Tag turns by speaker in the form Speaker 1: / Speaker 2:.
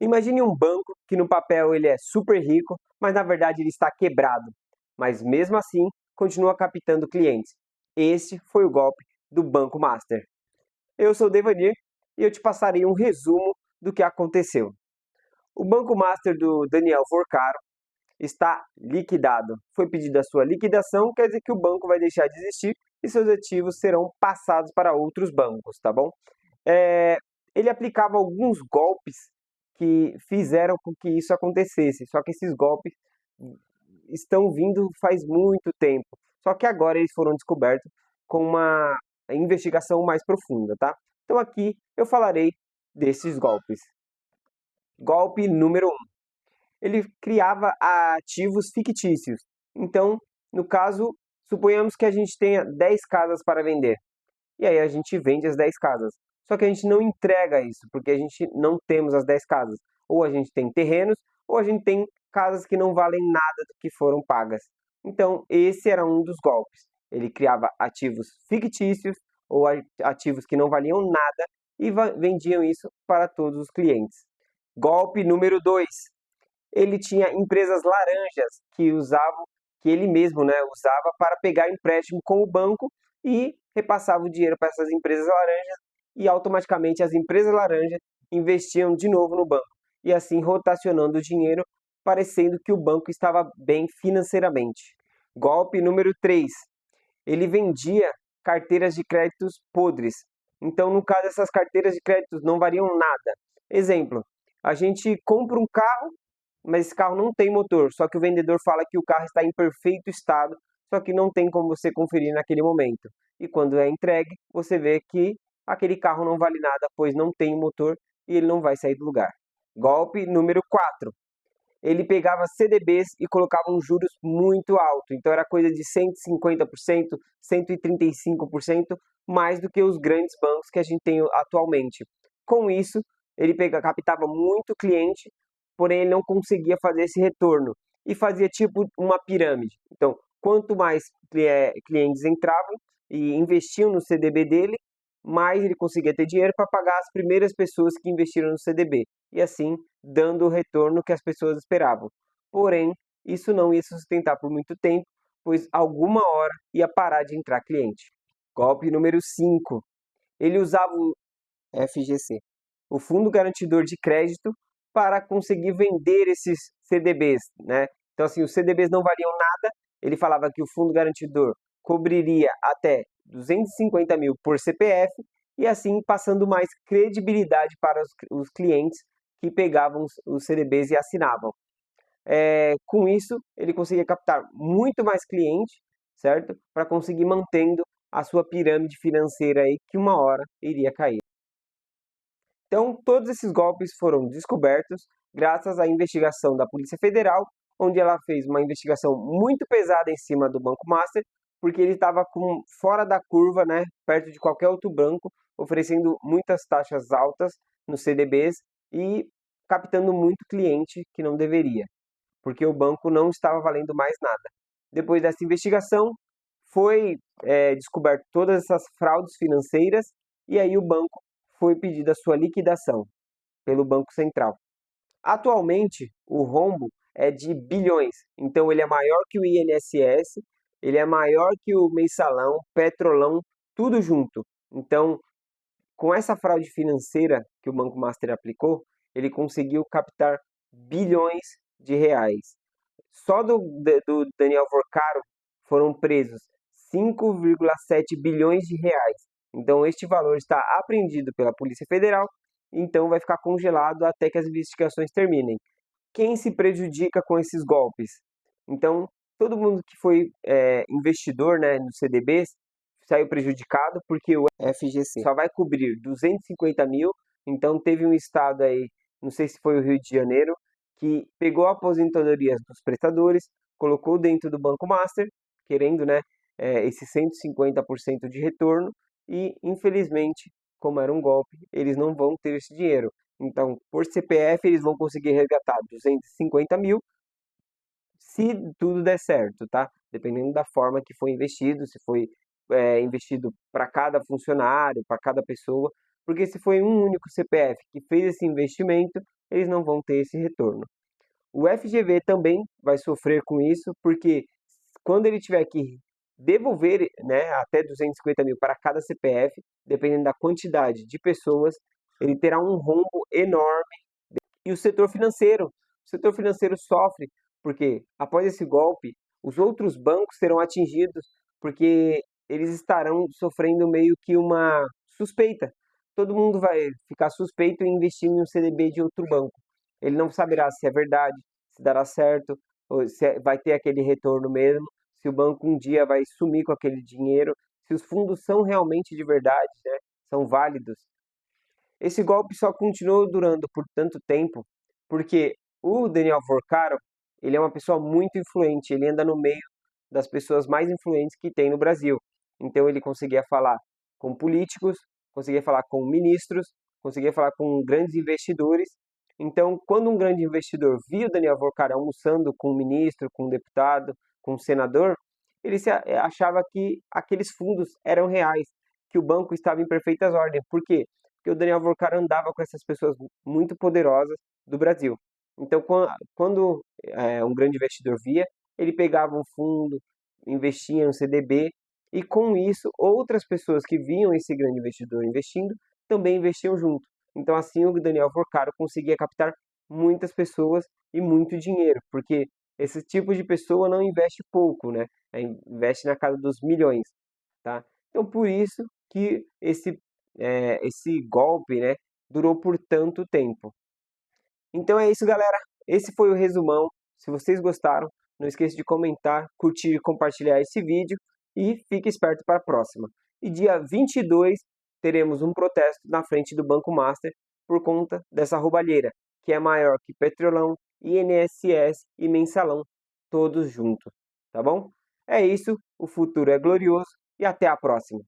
Speaker 1: Imagine um banco que no papel ele é super rico, mas na verdade ele está quebrado. Mas mesmo assim, continua captando clientes. Esse foi o golpe do Banco Master. Eu sou o Devanir e eu te passarei um resumo do que aconteceu. O Banco Master do Daniel Forcaro está liquidado. Foi pedida a sua liquidação, quer dizer que o banco vai deixar de existir e seus ativos serão passados para outros bancos, tá bom? É, ele aplicava alguns golpes que fizeram com que isso acontecesse, só que esses golpes estão vindo faz muito tempo. Só que agora eles foram descobertos com uma investigação mais profunda, tá? Então aqui eu falarei desses golpes. Golpe número 1. Ele criava ativos fictícios. Então, no caso, suponhamos que a gente tenha 10 casas para vender. E aí a gente vende as 10 casas. Só que a gente não entrega isso, porque a gente não temos as 10 casas. Ou a gente tem terrenos, ou a gente tem casas que não valem nada do que foram pagas. Então, esse era um dos golpes. Ele criava ativos fictícios ou ativos que não valiam nada e vendiam isso para todos os clientes. Golpe número 2. Ele tinha empresas laranjas que ele mesmo, né, usava para pegar empréstimo com o banco e repassava o dinheiro para essas empresas laranjas e automaticamente as empresas laranjas investiam de novo no banco e assim rotacionando o dinheiro, parecendo que o banco estava bem financeiramente. Golpe número 3. Ele vendia carteiras de créditos podres. Então, no caso, essas carteiras de créditos não variam nada. Exemplo, a gente compra um carro, mas esse carro não tem motor, só que o vendedor fala que o carro está em perfeito estado, só que não tem como você conferir naquele momento. E quando é entregue, você vê que aquele carro não vale nada, pois não tem motor e ele não vai sair do lugar. Golpe número 4. Ele pegava CDBs e colocava um juros muito alto, então era coisa de 150%, 135% mais do que os grandes bancos que a gente tem atualmente. Com isso, ele captava muito cliente, porém ele não conseguia fazer esse retorno e fazia tipo uma pirâmide. Então, quanto mais clientes entravam e investiam no CDB dele, mais ele conseguia ter dinheiro para pagar as primeiras pessoas que investiram no CDB e assim dando o retorno que as pessoas esperavam. Porém, isso não ia se sustentar por muito tempo, pois alguma hora ia parar de entrar cliente. Golpe número 5. Ele usava o FGC, o Fundo Garantidor de Crédito, para conseguir vender esses CDBs, né? Então, assim, os CDBs não valiam nada, ele falava que o Fundo Garantidor cobriria até 250 mil por CPF, e assim passando mais credibilidade para os clientes que pegavam os CDBs e assinavam. Com isso, ele conseguia captar muito mais cliente, certo? Para conseguir mantendo a sua pirâmide financeira aí, que uma hora iria cair. Então, todos esses golpes foram descobertos graças à investigação da Polícia Federal, onde ela fez uma investigação muito pesada em cima do Banco Master, porque ele estava fora da curva, né, perto de qualquer outro banco, oferecendo muitas taxas altas nos CDBs e captando muito cliente que não deveria, porque o banco não estava valendo mais nada. Depois dessa investigação, foi descoberto todas essas fraudes financeiras e aí o banco foi pedida a sua liquidação pelo Banco Central. Atualmente, o rombo é de bilhões, então ele é maior que o INSS, ele é maior que o mensalão, petrolão, tudo junto. Então, com essa fraude financeira que o Banco Master aplicou, ele conseguiu captar bilhões de reais. Só do Daniel Forcaro foram presos 5,7 bilhões de reais. Então, este valor está apreendido pela Polícia Federal, então vai ficar congelado até que as investigações terminem. Quem se prejudica com esses golpes? Então, todo mundo que foi investidor, né, no CDBs saiu prejudicado porque o FGC só vai cobrir 250 mil. Então, teve um estado aí, não sei se foi o Rio de Janeiro, que pegou a aposentadoria dos prestadores, colocou dentro do Banco Master, querendo, né, esse 150% de retorno, e infelizmente, como era um golpe, eles não vão ter esse dinheiro. Então, por CPF, eles vão conseguir resgatar 250 mil, se tudo der certo, tá? Dependendo da forma que foi investido, se foi investido para cada funcionário, para cada pessoa, porque se foi um único CPF que fez esse investimento, eles não vão ter esse retorno. O FGV também vai sofrer com isso, porque quando ele tiver que devolver, né, até 250 mil para cada CPF, dependendo da quantidade de pessoas, ele terá um rombo enorme. E o setor financeiro sofre, porque após esse golpe, os outros bancos serão atingidos, porque eles estarão sofrendo meio que uma suspeita. Todo mundo vai ficar suspeito em investir em um CDB de outro banco. Ele não saberá se é verdade, se dará certo, ou se vai ter aquele retorno mesmo, se o banco um dia vai sumir com aquele dinheiro, se os fundos são realmente de verdade, né, são válidos. Esse golpe só continuou durando por tanto tempo porque o Daniel Porcaro, ele é uma pessoa muito influente, ele anda no meio das pessoas mais influentes que tem no Brasil. Então ele conseguia falar com políticos, conseguia falar com ministros, conseguia falar com grandes investidores. Então, quando um grande investidor via o Daniel Porcaro almoçando com um ministro, com um deputado, com um senador, ele achava que aqueles fundos eram reais, que o banco estava em perfeitas ordens. Por quê? Porque o Daniel Porcaro andava com essas pessoas muito poderosas do Brasil. Então, quando um grande investidor via, ele pegava um fundo, investia no CDB, e com isso, outras pessoas que viam esse grande investidor investindo, também investiam junto. Então, assim, o Daniel Porcaro conseguia captar muitas pessoas e muito dinheiro, porque esse tipo de pessoa não investe pouco, né? Investe na casa dos milhões, tá? Então, por isso que esse golpe, né, durou por tanto tempo. Então é isso, galera. Esse foi o resumão. Se vocês gostaram, não esqueça de comentar, curtir e compartilhar esse vídeo e fique esperto para a próxima. E dia 22 teremos um protesto na frente do Banco Master por conta dessa roubalheira, que é maior que Petrolão, INSS e Mensalão, todos juntos, tá bom? É isso, o futuro é glorioso e até a próxima.